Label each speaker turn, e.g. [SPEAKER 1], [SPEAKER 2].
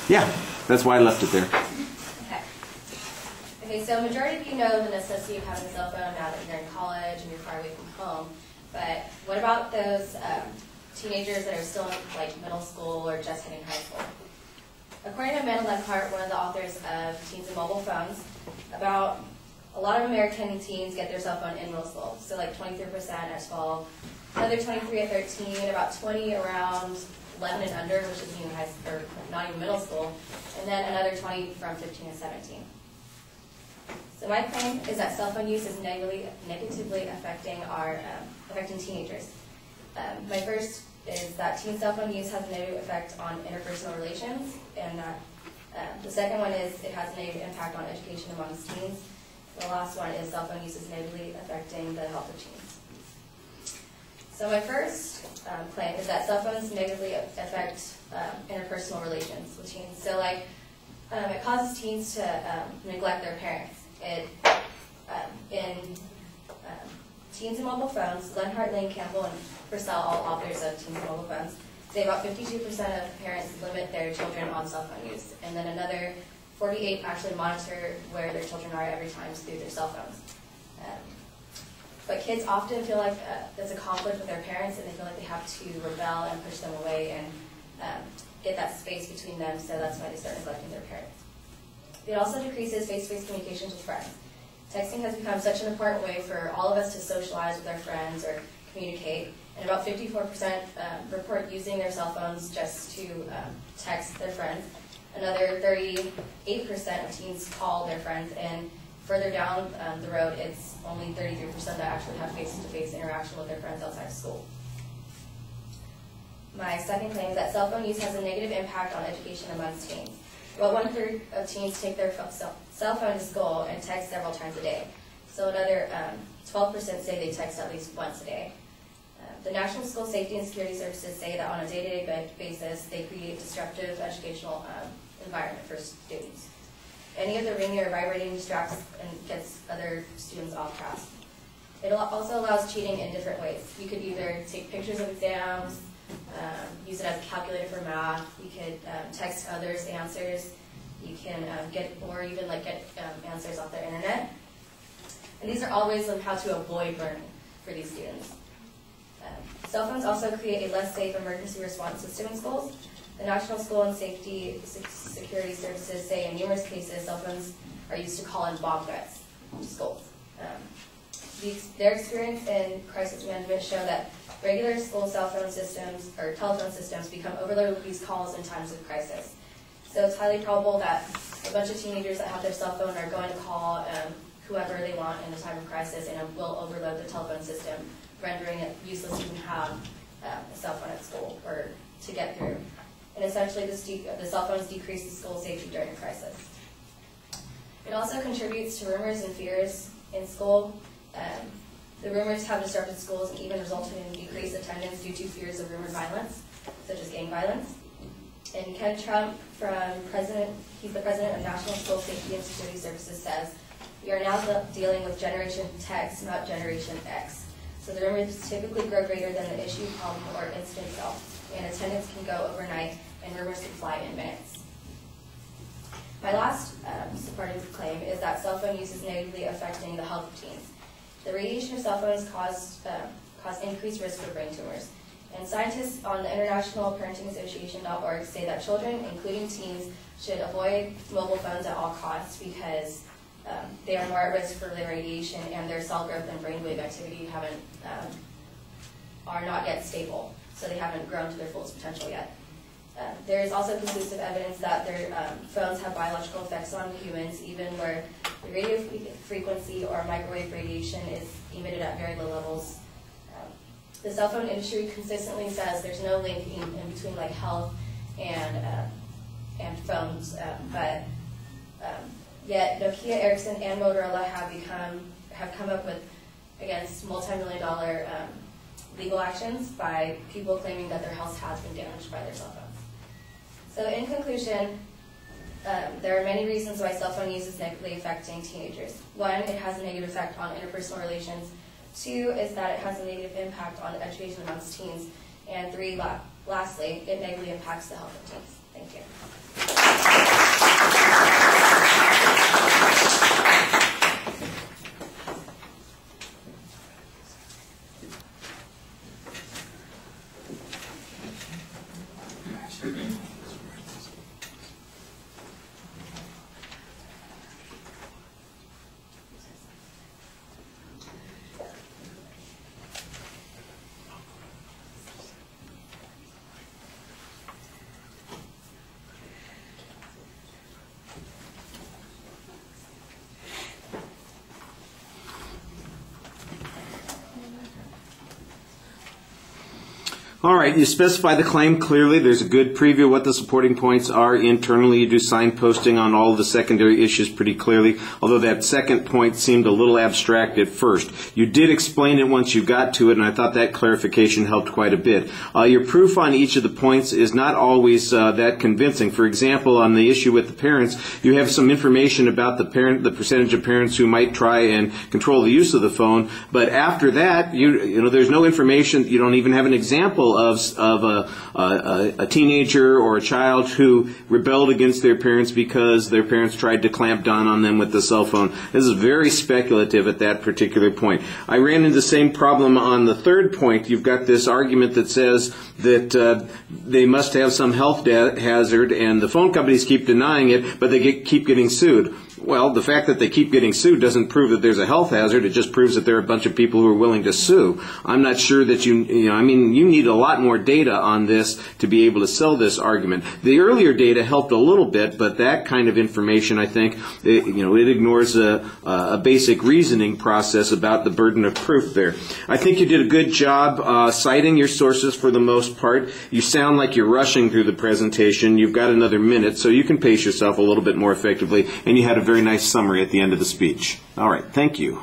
[SPEAKER 1] Yeah, that's why I left it there.
[SPEAKER 2] Okay, so majority of you know the necessity of having a cell phone now that you're in college and you're far away from home. But what about those teenagers that are still in like middle school or just hitting high school? According to Amanda Leckhart, one of the authors of Teens and Mobile Phones, a lot of American teens get their cell phone in middle school. So like 23% at 12, another 23 at 13, about 20 around 11 and under, which is even high school, or not even middle school, and then another 20 from 15 to 17. So my claim is that cell phone use is negatively affecting teenagers. My first is that teen cell phone use has a negative effect on interpersonal relations, and the second one is it has a negative impact on education amongst teens. The last one is cell phone use is negatively affecting the health of teens. So my first claim is that cell phones negatively affect interpersonal relations with teens. So like, it causes teens to neglect their parents. In Teens and Mobile Phones, Lenhart, Lane, Campbell, and Purcell, all authors of Teens and Mobile Phones, say about 52% of parents limit their children on cell phone use, and then another 48 actually monitor where their children are every time through their cell phones. But kids often feel like there's a conflict with their parents, and they feel like they have to rebel and push them away and get that space between them, so that's why they start neglecting their parents. It also decreases face-to-face communications with friends. Texting has become such an important way for all of us to socialize with our friends or communicate, and about 54% report using their cell phones just to text their friends. Another 38% of teens call their friends, and further down the road, it's only 33% that actually have face-to-face interaction with their friends outside of school. My second claim is that cell phone use has a negative impact on education amongst teens. About 1/3 of teens take their cell phone to school and text several times a day. So another 12% say they text at least once a day. The National School Safety and Security Services say that on a day-to-day basis, they create a disruptive educational environment for students. Any of the ringing or vibrating distracts and gets other students off task. It also allows cheating in different ways. You could either take pictures of exams, use it as a calculator for math. You could text others answers. You can get answers off the internet. And these are all ways of how to avoid learning for these students. Cell phones also create a less safe emergency response system in schools. The National School and Safety Security Services say in numerous cases cell phones are used to call in bomb threats to schools. Their experience in crisis management show that regular school cell phone systems or telephone systems become overloaded with these calls in times of crisis. So it's highly probable that a bunch of teenagers that have their cell phone are going to call whoever they want in a time of crisis, and it will overload the telephone system, rendering it useless to even have a cell phone at school or to get through. And essentially, the cell phones decrease the school safety during a crisis. It also contributes to rumors and fears in school. The rumors have disrupted schools and even resulted in decreased attendance due to fears of rumored violence, such as gang violence. And Ken Trump, he's the president of National School Safety and Security Services, says, "We are now dealing with Generation X, not Generation X. So the rumors typically grow greater than the issue, problem, or incident itself, and attendance can go overnight, and rumors can fly in minutes." My last supportive claim is that cell phone use is negatively affecting the health of teens. The radiation of cell phones cause increased risk for brain tumors. And scientists on the International Parenting Association.org say that children, including teens, should avoid mobile phones at all costs because they are more at risk for the radiation, and their cell growth and brainwave activity are not yet stable, so they haven't grown to their fullest potential yet. There is also conclusive evidence that their phones have biological effects on humans, even where the radio frequency or microwave radiation is emitted at very low levels. The cell phone industry consistently says there's no link in between like health and phones, but yet Nokia, Ericsson, and Motorola have come up with against multi-million-dollar legal actions by people claiming that their health has been damaged by their cell phones. So in conclusion, there are many reasons why cell phone use is negatively affecting teenagers. One, it has a negative effect on interpersonal relations. Two is that it has a negative impact on education amongst teens. And three, Lastly, it negatively impacts the health of teens. Thank you.
[SPEAKER 1] All right, you specify the claim clearly. There's a good preview of what the supporting points are internally. You do signposting on all of the secondary issues pretty clearly, although that second point seemed a little abstract at first. You did explain it once you got to it, and I thought that clarification helped quite a bit. Your proof on each of the points is not always that convincing. For example, on the issue with the parents, you have some information about the percentage of parents who might try and control the use of the phone, but after that, you know, there's no information. You don't even have an example of a teenager or a child who rebelled against their parents because their parents tried to clamp down on them with the cell phone. This is very speculative at that particular point. I ran into the same problem on the third point. You've got this argument that says that they must have some health hazard, and the phone companies keep denying it, but they keep getting sued. Well, the fact that they keep getting sued doesn't prove that there's a health hazard. It just proves that there are a bunch of people who are willing to sue. I'm not sure that you need a lot more data on this to be able to sell this argument. The earlier data helped a little bit, but that kind of information, I think, it ignores a basic reasoning process about the burden of proof there. I think you did a good job citing your sources for the most part. You sound like you're rushing through the presentation. You've got another minute, so you can pace yourself a little bit more effectively, and you had a very nice summary at the end of the speech. All right, thank you.